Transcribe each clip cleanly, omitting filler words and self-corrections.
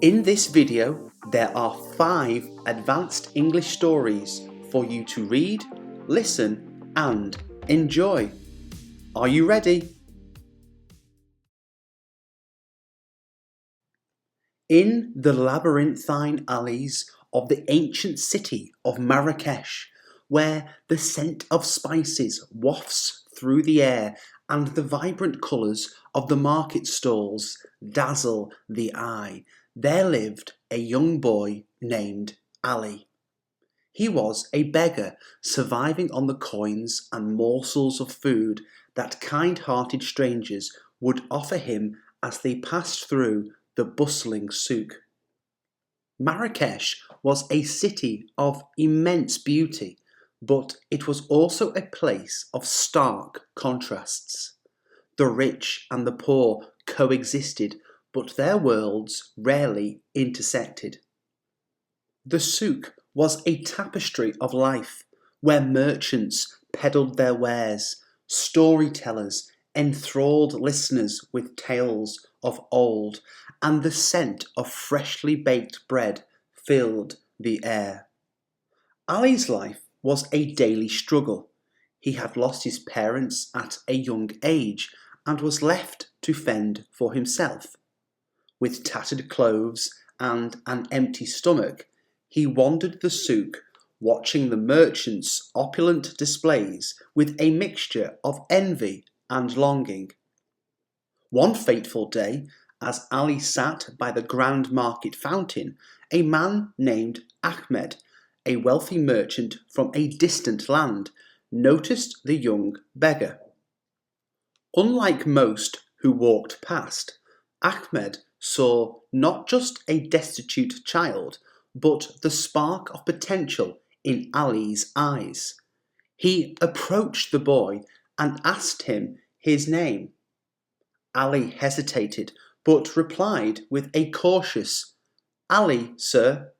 In this video, there are 5 advanced English stories for you to read, listen and enjoy. Are you ready? In the labyrinthine alleys of the ancient city of Marrakesh, where the scent of spices wafts through the air and the vibrant colours of the market stalls dazzle the eye, there lived a young boy named Ali. He was a beggar surviving on the coins and morsels of food that kind-hearted strangers would offer him as they passed through the bustling souk. Marrakesh was a city of immense beauty, but it was also a place of stark contrasts. The rich and the poor coexisted, but their worlds rarely intersected. The souk was a tapestry of life, where merchants peddled their wares, storytellers enthralled listeners with tales of old, and the scent of freshly baked bread filled the air. Ali's life was a daily struggle. He had lost his parents at a young age and was left to fend for himself. With tattered clothes and an empty stomach, he wandered the souk, watching the merchants' opulent displays with a mixture of envy and longing. One fateful day, as Ali sat by the grand market fountain, a man named Ahmed, a wealthy merchant from a distant land, noticed the young beggar. Unlike most who walked past, Ahmed saw not just a destitute child, but the spark of potential in Ali's eyes. He approached the boy and asked him his name. Ali hesitated, but replied with a cautious, "Ali, sir."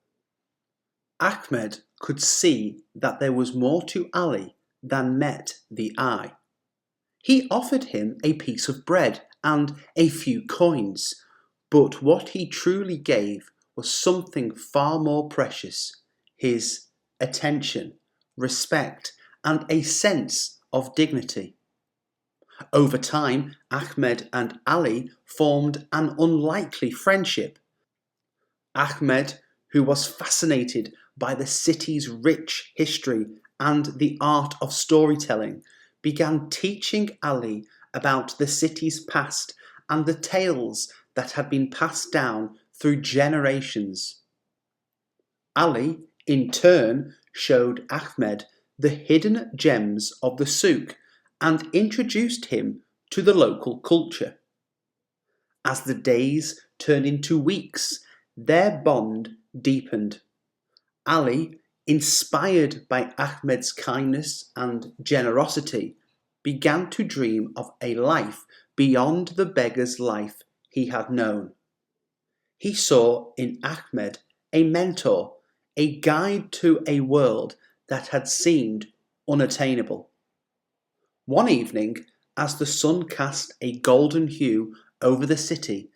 Ahmed could see that there was more to Ali than met the eye. He offered him a piece of bread and a few coins, but what he truly gave was something far more precious: his attention, respect, and a sense of dignity. Over time, Ahmed and Ali formed an unlikely friendship. Ahmed, who was fascinated by the city's rich history and the art of storytelling, began teaching Ali about the city's past and the tales that had been passed down through generations. Ali, in turn, showed Ahmed the hidden gems of the souk and introduced him to the local culture. As the days turned into weeks, their bond deepened. Ali, inspired by Ahmed's kindness and generosity, began to dream of a life beyond the beggar's life he had known. He saw in Ahmed a mentor, a guide to a world that had seemed unattainable. One evening, as the sun cast a golden hue over the city,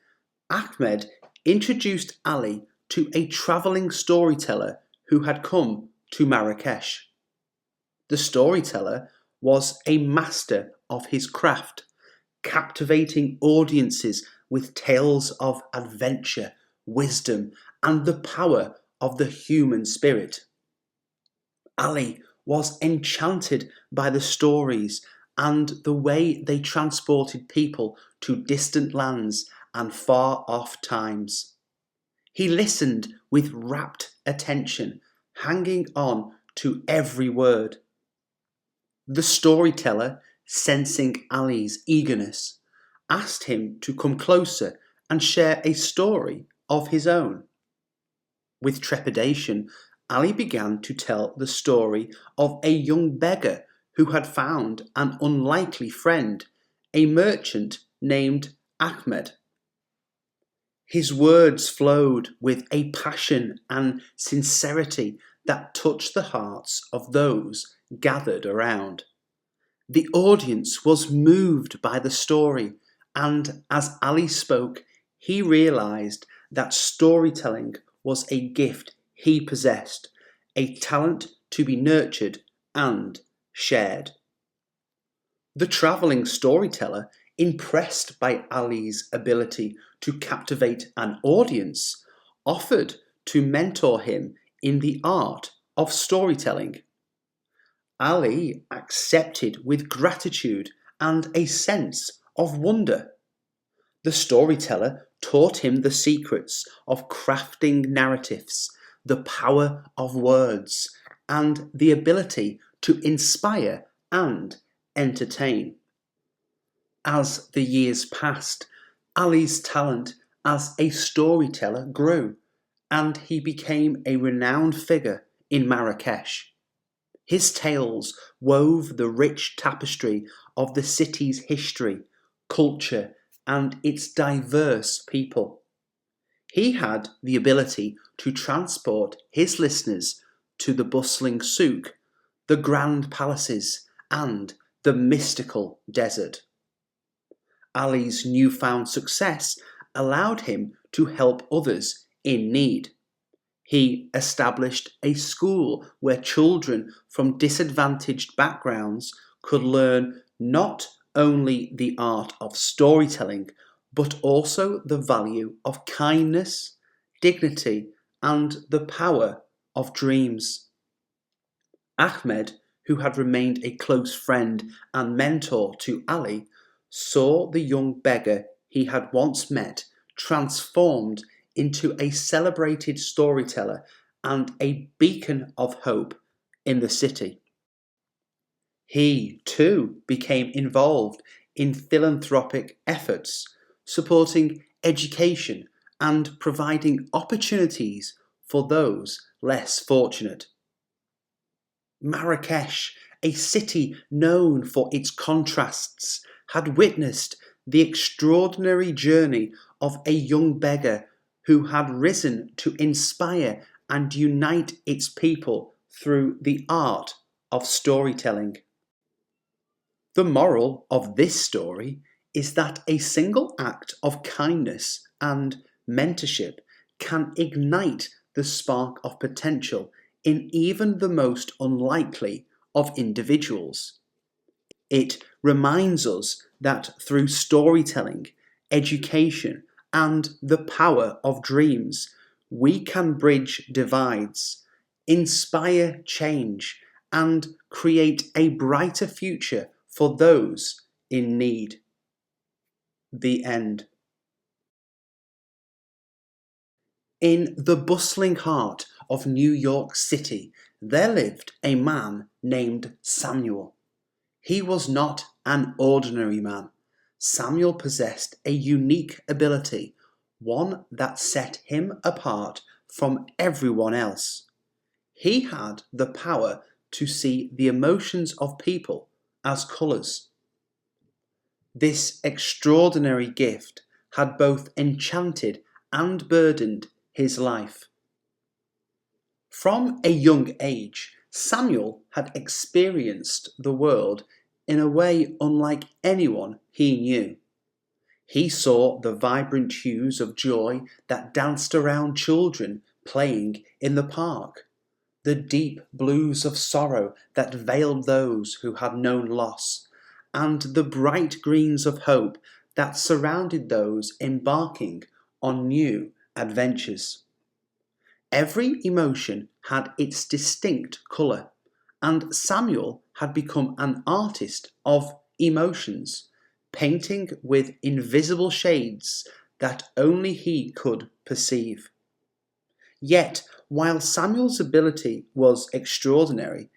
Ahmed introduced Ali to a travelling storyteller who had come to Marrakesh. The storyteller was a master of his craft, captivating audiences with tales of adventure, wisdom, and the power of the human spirit. Ali was enchanted by the stories and the way they transported people to distant lands and far off times. He listened with rapt attention, hanging on to every word. The storyteller, sensing Ali's eagerness, asked him to come closer and share a story of his own. With trepidation, Ali began to tell the story of a young beggar who had found an unlikely friend, a merchant named Ahmed. His words flowed with a passion and sincerity that touched the hearts of those gathered around. The audience was moved by the story, and as Ali spoke, he realized that storytelling was a gift he possessed, a talent to be nurtured and shared. The travelling storyteller, impressed by Ali's ability to captivate an audience, offered to mentor him in the art of storytelling. Ali accepted with gratitude and a sense of wonder. The storyteller taught him the secrets of crafting narratives, the power of words, and the ability to inspire and entertain. As the years passed, Ali's talent as a storyteller grew, and he became a renowned figure in Marrakesh. His tales wove the rich tapestry of the city's history, culture, and its diverse people. He had the ability to transport his listeners to the bustling souk, the grand palaces, and the mystical desert. Ali's newfound success allowed him to help others in need. He established a school where children from disadvantaged backgrounds could learn not only the art of storytelling, but also the value of kindness, dignity, and the power of dreams. Ahmed, who had remained a close friend and mentor to Ali, saw the young beggar he had once met transformed into a celebrated storyteller and a beacon of hope in the city. He, too, became involved in philanthropic efforts, supporting education and providing opportunities for those less fortunate. Marrakesh, a city known for its contrasts, had witnessed the extraordinary journey of a young beggar who had risen to inspire and unite its people through the art of storytelling. The moral of this story is that a single act of kindness and mentorship can ignite the spark of potential in even the most unlikely of individuals. It reminds us that through storytelling, education, and the power of dreams, we can bridge divides, inspire change, and create a brighter future for those in need. The end. In the bustling heart of New York City, there lived a man named Samuel. He was not an ordinary man. Samuel possessed a unique ability, one that set him apart from everyone else. He had the power to see the emotions of people as colours. This extraordinary gift had both enchanted and burdened his life. From a young age, Samuel had experienced the world in a way unlike anyone he knew. He saw the vibrant hues of joy that danced around children playing in the park, the deep blues of sorrow that veiled those who had known loss, and the bright greens of hope that surrounded those embarking on new adventures. Every emotion had its distinct colour, and Samuel had become an artist of emotions, painting with invisible shades that only he could perceive. Yet, while Samuel's ability was extraordinary,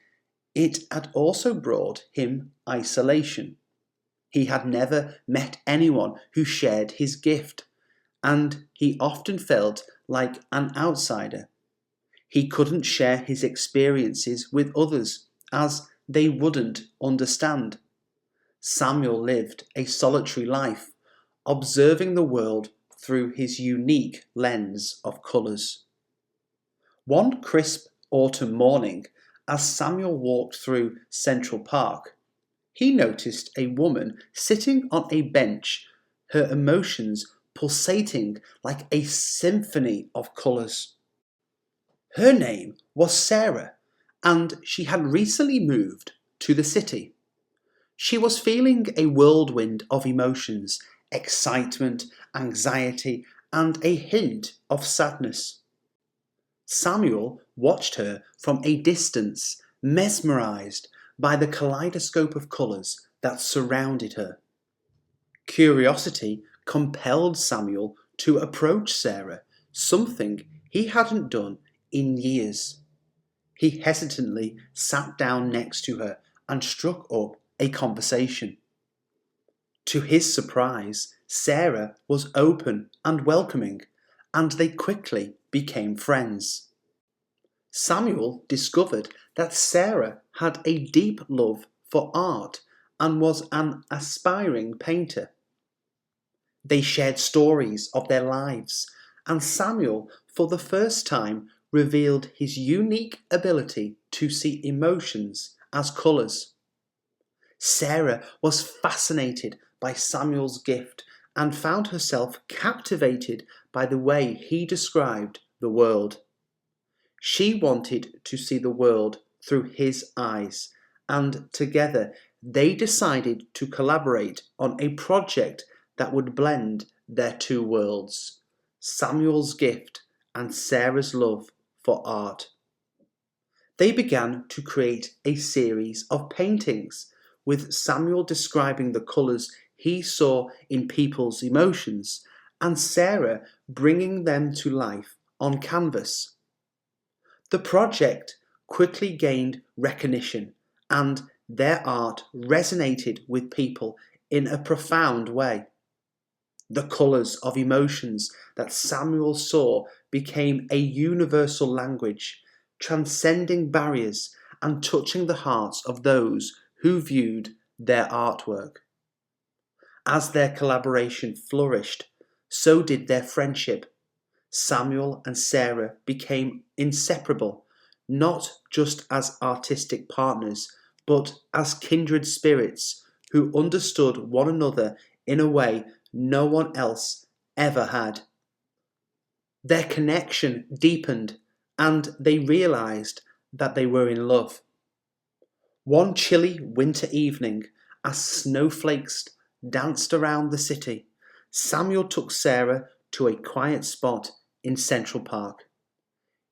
it had also brought him isolation. He had never met anyone who shared his gift, and he often felt like an outsider. He couldn't share his experiences with others, as they wouldn't understand. Samuel lived a solitary life, observing the world through his unique lens of colours. One crisp autumn morning, as Samuel walked through Central Park, he noticed a woman sitting on a bench, her emotions pulsating like a symphony of colours. Her name was Sarah, and she had recently moved to the city. She was feeling a whirlwind of emotions, excitement, anxiety, and a hint of sadness. Samuel watched her from a distance, mesmerized by the kaleidoscope of colours that surrounded her. Curiosity compelled Samuel to approach Sarah, something he hadn't done in years. He hesitantly sat down next to her and struck up a conversation. To his surprise, Sarah was open and welcoming, and they quickly became friends. Samuel discovered that Sarah had a deep love for art and was an aspiring painter. They shared stories of their lives, and Samuel, for the first time, revealed his unique ability to see emotions as colours. Sarah was fascinated by Samuel's gift and found herself captivated by the way he described the world. She wanted to see the world through his eyes, and together they decided to collaborate on a project that would blend their two worlds, Samuel's gift and Sarah's love for art. They began to create a series of paintings, with Samuel describing the colours he saw in people's emotions, and Sarah bringing them to life on canvas. The project quickly gained recognition, and their art resonated with people in a profound way. The colours of emotions that Samuel saw became a universal language, transcending barriers and touching the hearts of those who viewed their artwork. As their collaboration flourished, so did their friendship. Samuel and Sarah became inseparable, not just as artistic partners, but as kindred spirits who understood one another in a way no one else ever had. Their connection deepened, and they realized that they were in love. One chilly winter evening, as snowflakes danced around the city, Samuel took Sarah to a quiet spot in Central Park.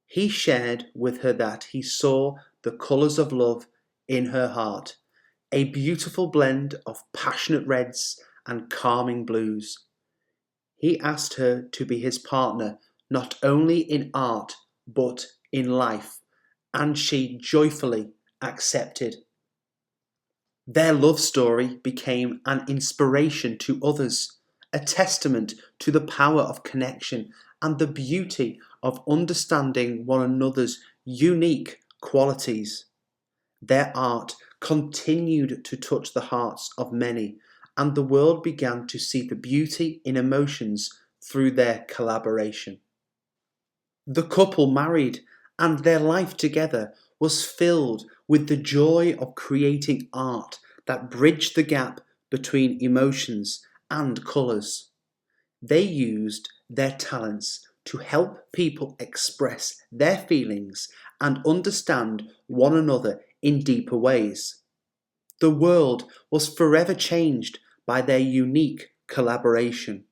He shared with her that he saw the colours of love in her heart, a beautiful blend of passionate reds and calming blues. He asked her to be his partner not only in art but in life, and she joyfully accepted. Their love story became an inspiration to others, a testament to the power of connection and the beauty of understanding one another's unique qualities. Their art continued to touch the hearts of many, and the world began to see the beauty in emotions through their collaboration. The couple married, and their life together was filled with the joy of creating art that bridged the gap between emotions and colours. They used their talents to help people express their feelings and understand one another in deeper ways. The world was forever changed by their unique collaboration.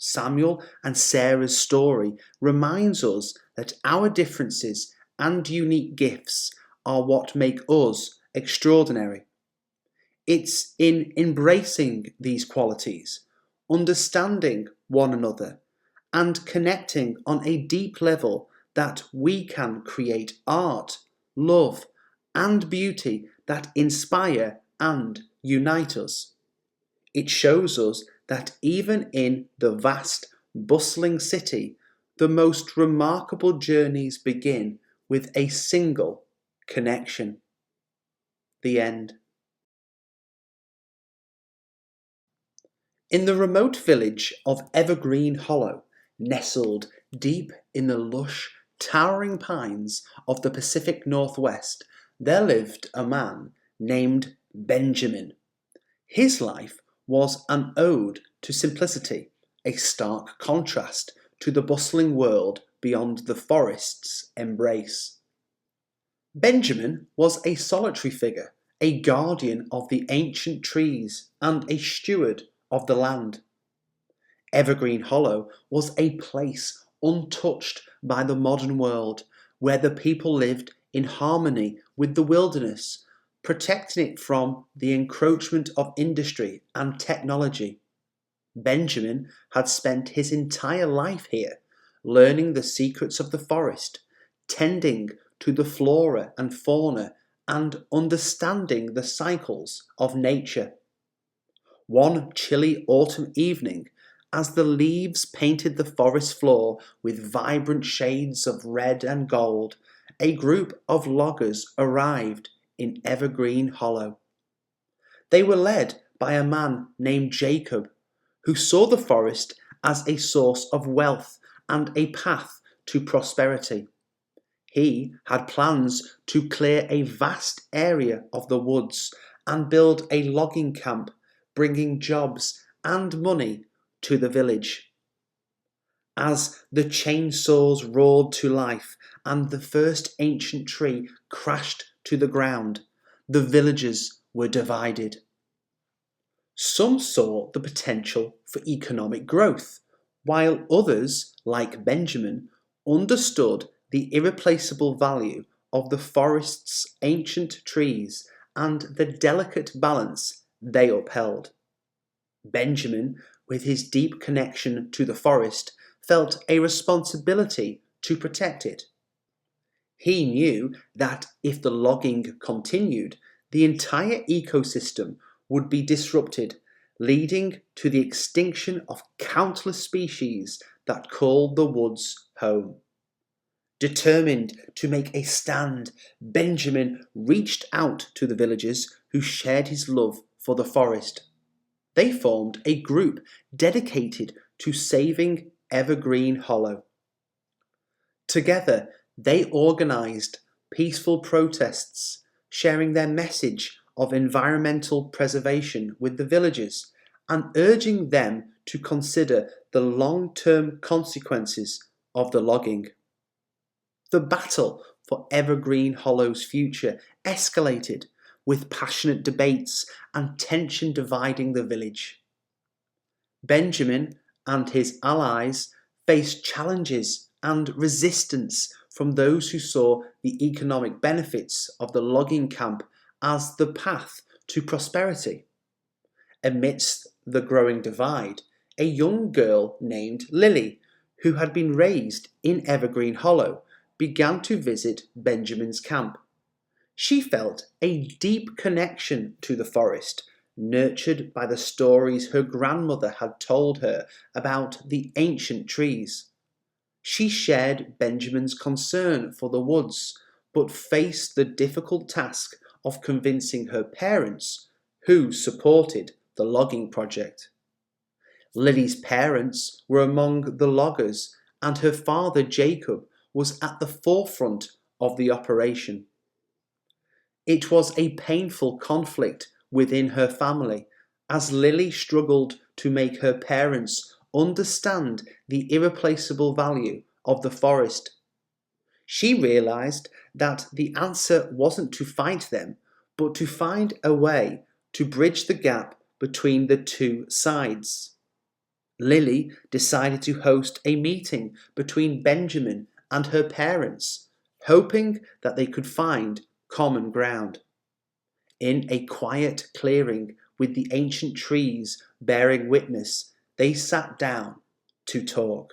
Samuel and Sarah's story reminds us that our differences and unique gifts are what make us extraordinary. It's in embracing these qualities, understanding one another, and connecting on a deep level that we can create art, love, and beauty that inspire and unite us. It shows us that even in the vast, bustling city, the most remarkable journeys begin with a single connection. The end. In the remote village of Evergreen Hollow, nestled deep in the lush, towering pines of the Pacific Northwest, there lived a man named Benjamin. His life was an ode to simplicity a stark contrast to the bustling world beyond the forest's embrace. Benjamin was a solitary figure, a guardian of the ancient trees and a steward of the land. Evergreen Hollow was a place untouched by the modern world, where the people lived in harmony with the wilderness, protecting it from the encroachment of industry and technology. Benjamin had spent his entire life here, learning the secrets of the forest, tending to the flora and fauna, and understanding the cycles of nature. One chilly autumn evening, as the leaves painted the forest floor with vibrant shades of red and gold, a group of loggers arrived in Evergreen Hollow. They were led by a man named Jacob, who saw the forest as a source of wealth and a path to prosperity. He had plans to clear a vast area of the woods and build a logging camp, bringing jobs and money to the village. As the chainsaws roared to life and the first ancient tree crashed to the ground, the villagers were divided. Some saw the potential for economic growth, while others, like Benjamin, understood the irreplaceable value of the forest's ancient trees and the delicate balance they upheld. Benjamin, with his deep connection to the forest, felt a responsibility to protect it. He knew that if the logging continued, the entire ecosystem would be disrupted, leading to the extinction of countless species that called the woods home. Determined to make a stand, Benjamin reached out to the villagers who shared his love for the forest. They formed a group dedicated to saving Evergreen Hollow. Together, they organised peaceful protests, sharing their message of environmental preservation with the villagers and urging them to consider the long-term consequences of the logging. The battle for Evergreen Hollow's future escalated, with passionate debates and tension dividing the village. Benjamin and his allies faced challenges and resistance from those who saw the economic benefits of the logging camp as the path to prosperity. Amidst the growing divide, a young girl named Lily, who had been raised in Evergreen Hollow, began to visit Benjamin's camp. She felt a deep connection to the forest, nurtured by the stories her grandmother had told her about the ancient trees. She shared Benjamin's concern for the woods, but faced the difficult task of convincing her parents, who supported the logging project. Lily's parents were among the loggers, and her father Jacob was at the forefront of the operation. It was a painful conflict within her family, as Lily struggled to make her parents understand the irreplaceable value of the forest. She realised that the answer wasn't to fight them, but to find a way to bridge the gap between the two sides. Lily decided to host a meeting between Benjamin and her parents, hoping that they could find common ground. In a quiet clearing with the ancient trees bearing witness, they sat down to talk.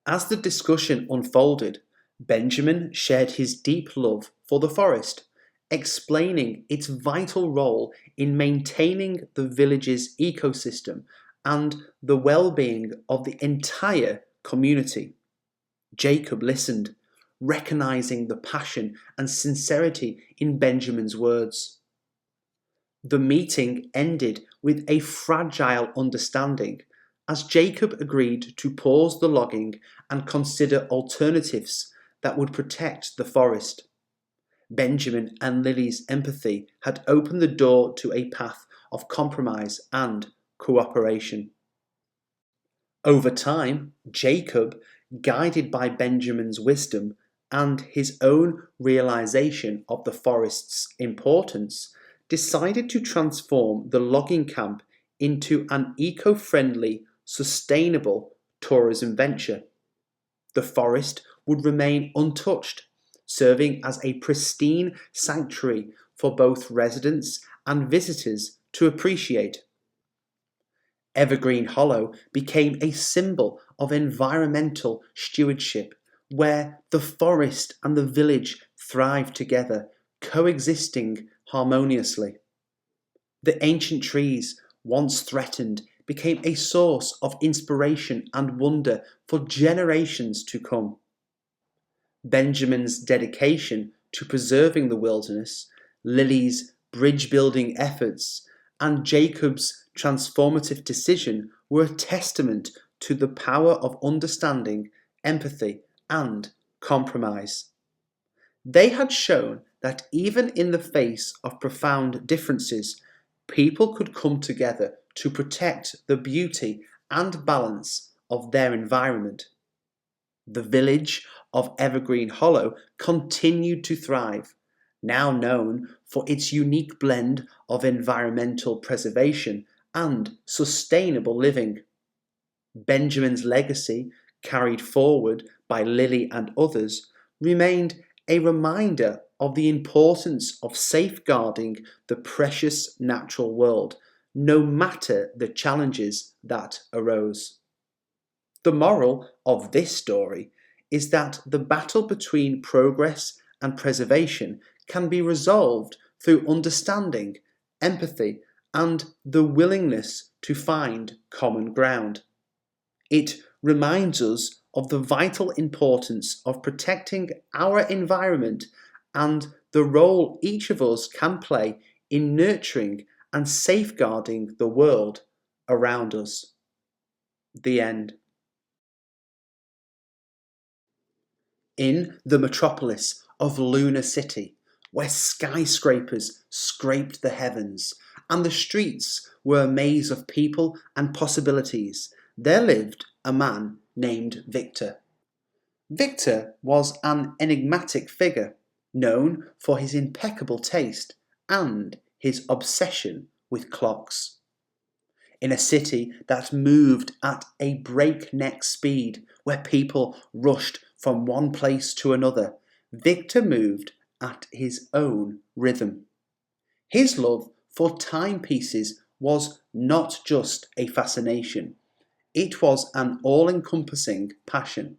As the discussion unfolded, Benjamin shared his deep love for the forest, explaining its vital role in maintaining the village's ecosystem and the well-being of the entire community. Jacob listened, recognizing the passion and sincerity in Benjamin's words. The meeting ended with a fragile understanding, as Jacob agreed to pause the logging and consider alternatives that would protect the forest. Benjamin and Lily's empathy had opened the door to a path of compromise and cooperation. Over time, Jacob, guided by Benjamin's wisdom and his own realization of the forest's importance, decided to transform the logging camp into an eco-friendly, sustainable tourism venture. The forest would remain untouched, serving as a pristine sanctuary for both residents and visitors to appreciate. Evergreen Hollow became a symbol of environmental stewardship, where the forest and the village thrived together, coexisting harmoniously. The ancient trees, once threatened, became a source of inspiration and wonder for generations to come. Benjamin's dedication to preserving the wilderness, Lily's bridge building efforts, and Jacob's transformative decision were a testament to the power of understanding, empathy, and compromise. They had shown that even in the face of profound differences, people could come together to protect the beauty and balance of their environment. The village of Evergreen Hollow continued to thrive, now known for its unique blend of environmental preservation and sustainable living. Benjamin's legacy, carried forward by Lily and others, remained a reminder of the importance of safeguarding the precious natural world, no matter the challenges that arose. The moral of this story is that the battle between progress and preservation can be resolved through understanding, empathy, and the willingness to find common ground. It reminds us of the vital importance of protecting our environment and the role each of us can play in nurturing and safeguarding the world around us. The end. In the metropolis of Lunar City, where skyscrapers scraped the heavens and the streets were a maze of people and possibilities, there lived a man named Victor. Victor was an enigmatic figure, known for his impeccable taste and his obsession with clocks. In a city that moved at a breakneck speed, where people rushed from one place to another, Victor moved at his own rhythm. His love for timepieces was not just a fascination, it was an all-encompassing passion.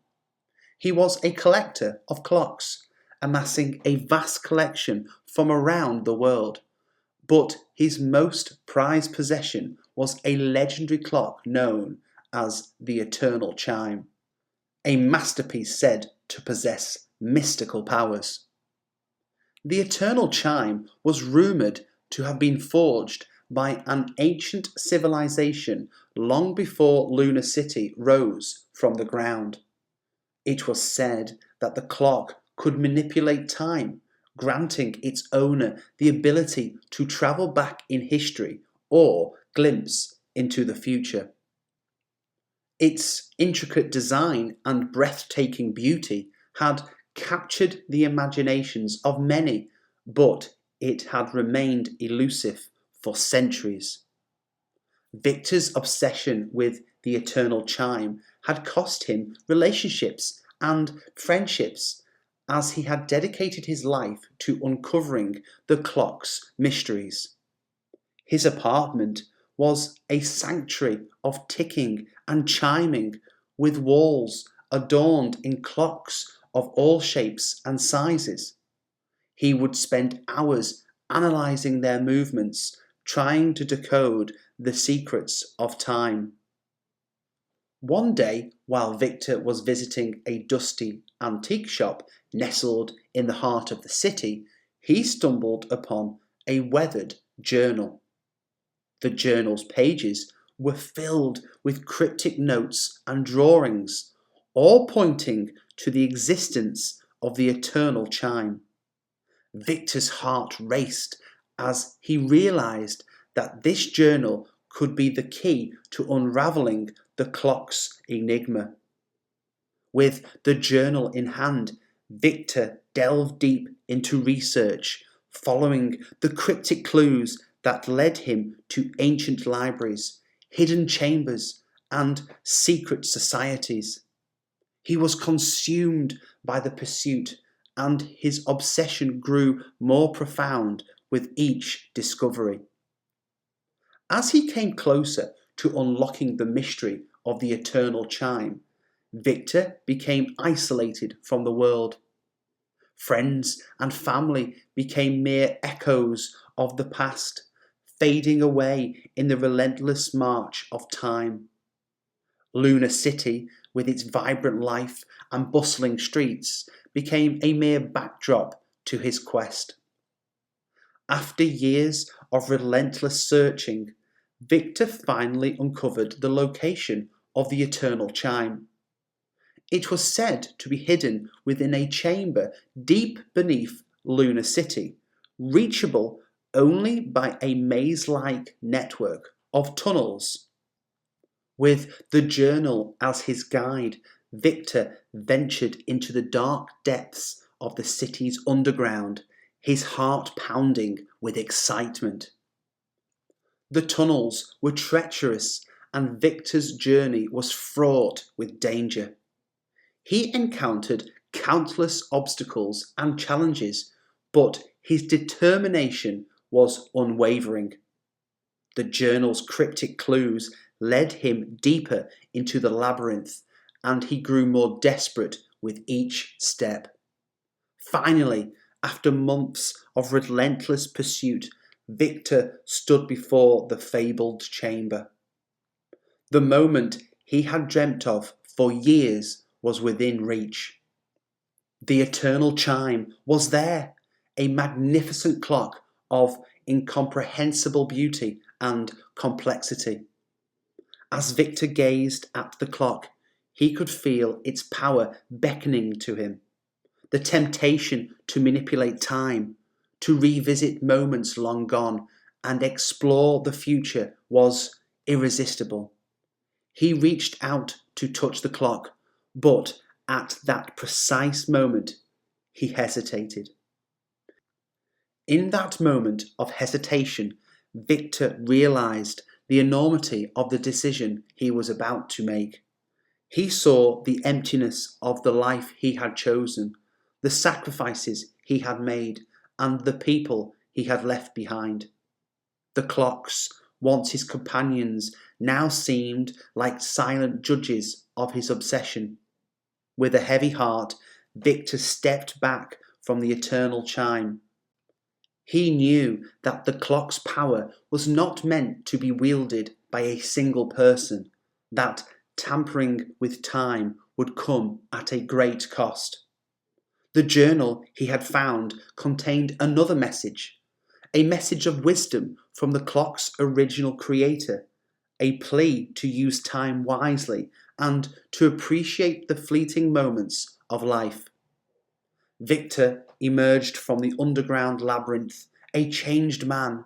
He was a collector of clocks, amassing a vast collection from around the world. But his most prized possession was a legendary clock known as the Eternal Chime, a masterpiece said to possess mystical powers. The Eternal Chime was rumoured to have been forged by an ancient civilization long before Lunar City rose from the ground. It was said that the clock could manipulate time, granting its owner the ability to travel back in history or glimpse into the future. Its intricate design and breathtaking beauty had captured the imaginations of many, but it had remained elusive for centuries. Victor's obsession with the Eternal Chime had cost him relationships and friendships, as he had dedicated his life to uncovering the clock's mysteries. His apartment was a sanctuary of ticking and chiming, with walls adorned in clocks of all shapes and sizes. He would spend hours analysing their movements, trying to decode the secrets of time. One day, while Victor was visiting a dusty antique shop nestled in the heart of the city, he stumbled upon a weathered journal. The journal's pages were filled with cryptic notes and drawings, all pointing to the existence of the Eternal Chime. Victor's heart raced as he realised that this journal could be the key to unravelling the clock's enigma. With the journal in hand, Victor delved deep into research, following the cryptic clues that led him to ancient libraries, hidden chambers, and secret societies. He was consumed by the pursuit, and his obsession grew more profound with each discovery. As he came closer to unlocking the mystery of the eternal chime, Victor became isolated from the world. Friends and family became mere echoes of the past, fading away in the relentless march of time. Lunar City, with its vibrant life and bustling streets, became a mere backdrop to his quest. After years of relentless searching, Victor finally uncovered the location of the eternal chime. It was said to be hidden within a chamber deep beneath Lunar City, reachable only by a maze-like network of tunnels. With the journal as his guide, Victor ventured into the dark depths of the city's underground, his heart pounding with excitement. The tunnels were treacherous, and Victor's journey was fraught with danger. He encountered countless obstacles and challenges, but his determination was unwavering. The journal's cryptic clues led him deeper into the labyrinth, and he grew more desperate with each step. Finally, after months of relentless pursuit, Victor stood before the fabled chamber. The moment he had dreamt of for years was within reach. The eternal chime was there, a magnificent clock of incomprehensible beauty and complexity. As Victor gazed at the clock, he could feel its power beckoning to him. The temptation to manipulate time, to revisit moments long gone, and explore the future was irresistible. He reached out to touch the clock, but at that precise moment, he hesitated. In that moment of hesitation, Victor realized the enormity of the decision he was about to make. He saw the emptiness of the life he had chosen, the sacrifices he had made, and the people he had left behind. The clocks, once his companions, now seemed like silent judges of his obsession. With a heavy heart, Victor stepped back from the eternal chime. He knew that the clock's power was not meant to be wielded by a single person, that tampering with time would come at a great cost. The journal he had found contained another message, a message of wisdom from the clock's original creator, a plea to use time wisely and to appreciate the fleeting moments of life. Victor emerged from the underground labyrinth, a changed man.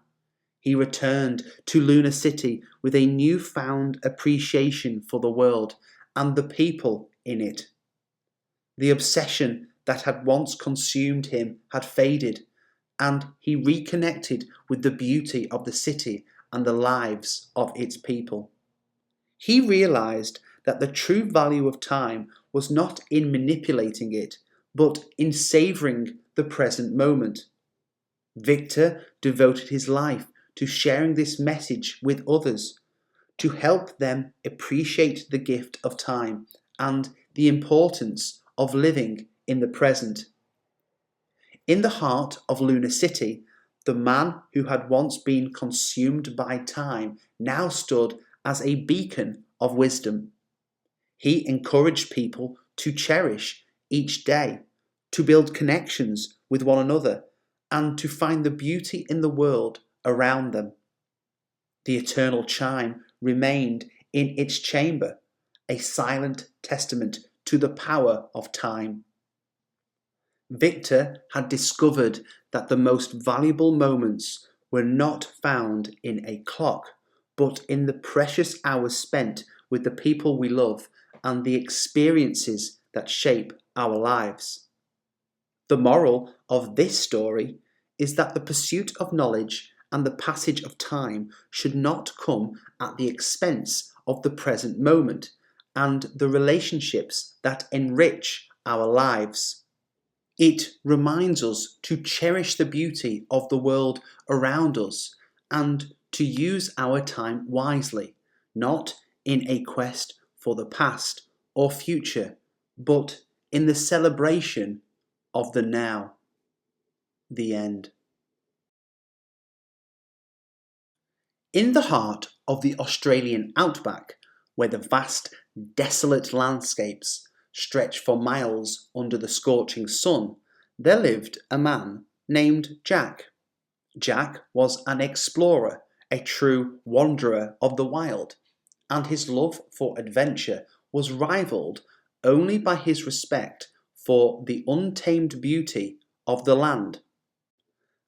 He returned to Lunar City with a newfound appreciation for the world and the people in it. The obsession that had once consumed him had faded, and he reconnected with the beauty of the city and the lives of its people. He realized that the true value of time was not in manipulating it, but in savoring the present moment. Victor devoted his life to sharing this message with others, to help them appreciate the gift of time and the importance of living in the present. In the heart of Lunar City, the man who had once been consumed by time now stood as a beacon of wisdom. He encouraged people to cherish each day, to build connections with one another, and to find the beauty in the world around them. The eternal chime remained in its chamber, a silent testament to the power of time. Victor had discovered that the most valuable moments were not found in a clock, but in the precious hours spent with the people we love and the experiences that shape our lives. The moral of this story is that the pursuit of knowledge and the passage of time should not come at the expense of the present moment and the relationships that enrich our lives. It reminds us to cherish the beauty of the world around us and to use our time wisely, not in a quest for the past or future, but in the celebration of the now. The end. In the heart of the Australian outback, where the vast, desolate landscapes stretch for miles under the scorching sun, there lived a man named Jack. Jack was an explorer, a true wanderer of the wild, and his love for adventure was rivaled only by his respect for the untamed beauty of the land.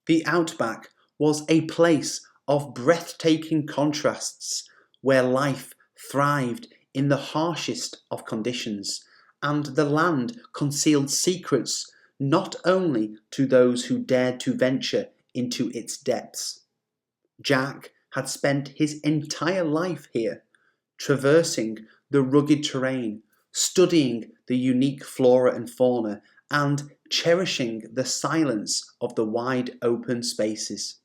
The outback was a place of breathtaking contrasts where life thrived in the harshest of conditions, and the land concealed secrets not only to those who dared to venture into its depths. Jack had spent his entire life here, traversing the rugged terrain, studying the unique flora and fauna, and cherishing the silence of the wide open spaces.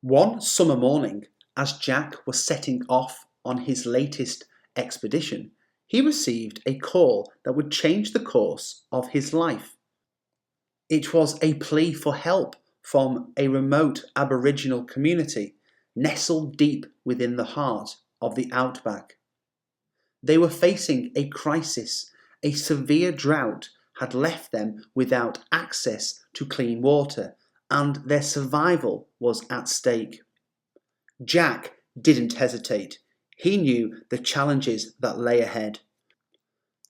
One summer morning, as Jack was setting off on his latest expedition, he received a call that would change the course of his life. It was a plea for help from a remote Aboriginal community nestled deep within the heart of the outback. They were facing a crisis. A severe drought had left them without access to clean water, and their survival was at stake. Jack didn't hesitate. He knew the challenges that lay ahead.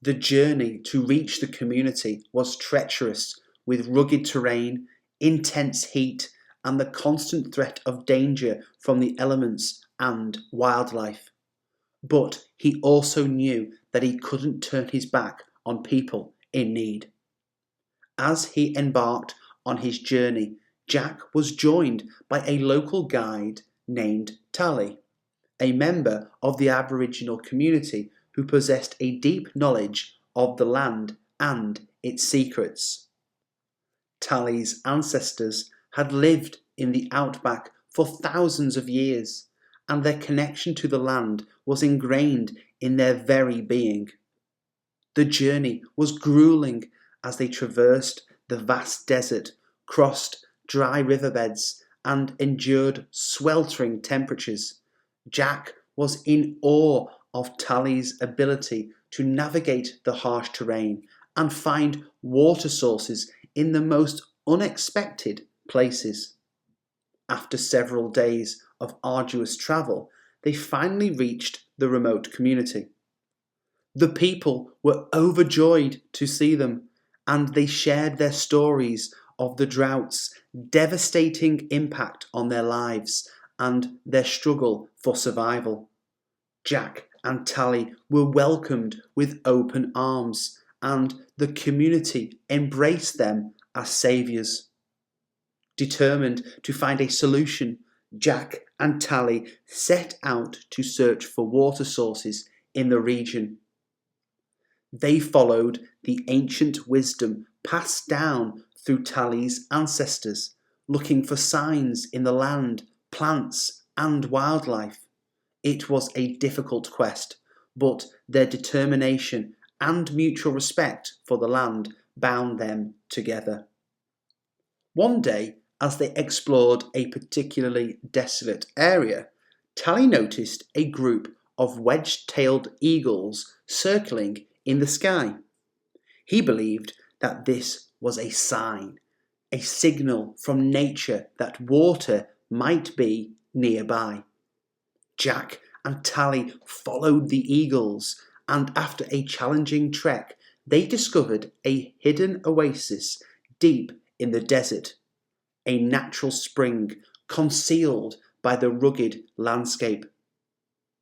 The journey to reach the community was treacherous, with rugged terrain, intense heat, and the constant threat of danger from the elements and wildlife. But he also knew that he couldn't turn his back on people in need. As he embarked on his journey, Jack was joined by a local guide named Tali, a member of the Aboriginal community who possessed a deep knowledge of the land and its secrets. Tali's ancestors had lived in the outback for thousands of years, and their connection to the land was ingrained in their very being. The journey was grueling as they traversed the vast desert, crossed dry riverbeds, and endured sweltering temperatures. Jack was in awe of Tali's ability to navigate the harsh terrain and find water sources in the most unexpected places. After several days of arduous travel, they finally reached the remote community. The people were overjoyed to see them, and they shared their stories of the drought's devastating impact on their lives and their struggle for survival. Jack and Tali were welcomed with open arms, and the community embraced them as saviours. Determined to find a solution, Jack and Tali set out to search for water sources in the region. They followed the ancient wisdom passed down through Tali's ancestors, looking for signs in the land, plants, and wildlife. It was a difficult quest, but their determination and mutual respect for the land bound them together. One day, as they explored a particularly desolate area, Tali noticed a group of wedge-tailed eagles circling in the sky. He believed that this was a sign, a signal from nature that water might be nearby. Jack and Tali followed the eagles, and after a challenging trek, they discovered a hidden oasis deep in the desert, a natural spring concealed by the rugged landscape.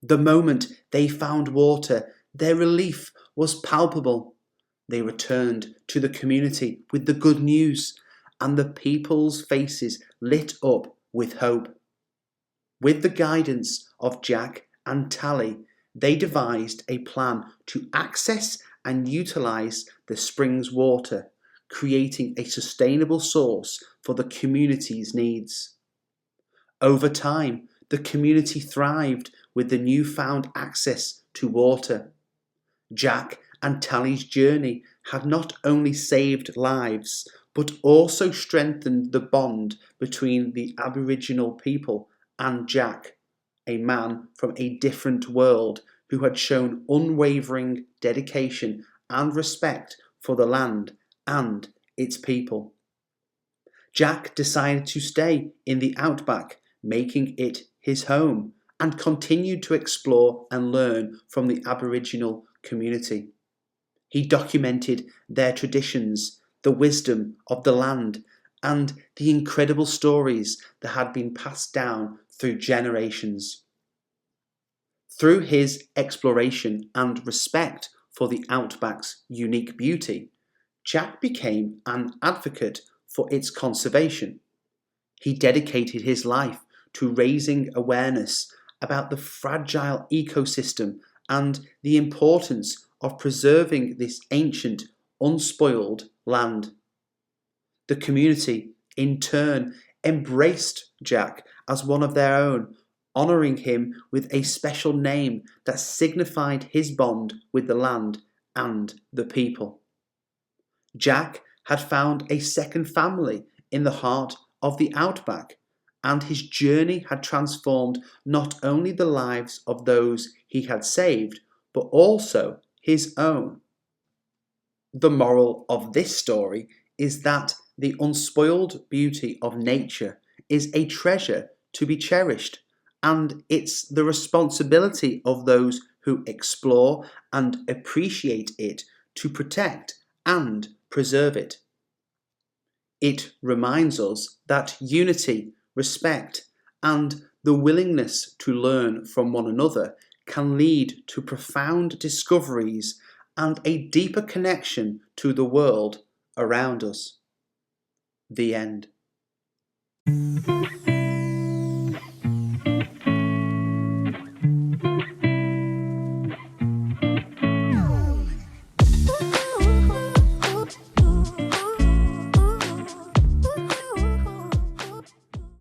The moment they found water, their relief was palpable. They returned to the community with the good news, and the people's faces lit up with hope. With the guidance of Jack and Tali, they devised a plan to access and utilize the spring's water, creating a sustainable source for the community's needs. Over time, the community thrived with the newfound access to water. Jack and Tali's journey had not only saved lives, but also strengthened the bond between the Aboriginal people and Jack, a man from a different world who had shown unwavering dedication and respect for the land and its people. Jack decided to stay in the outback, making it his home, and continued to explore and learn from the Aboriginal community. He documented their traditions, the wisdom of the land, and the incredible stories that had been passed down through generations. Through his exploration and respect for the outback's unique beauty, Jack became an advocate for its conservation. He dedicated his life to raising awareness about the fragile ecosystem and the importance of preserving this ancient, unspoiled land. The community, in turn, embraced Jack as one of their own, honouring him with a special name that signified his bond with the land and the people. Jack had found a second family in the heart of the outback, and his journey had transformed not only the lives of those he had saved, but also his own. The moral of this story is that the unspoiled beauty of nature is a treasure to be cherished, and it's the responsibility of those who explore and appreciate it to protect and preserve it. It reminds us that unity, respect, and the willingness to learn from one another can lead to profound discoveries and a deeper connection to the world around us. The end.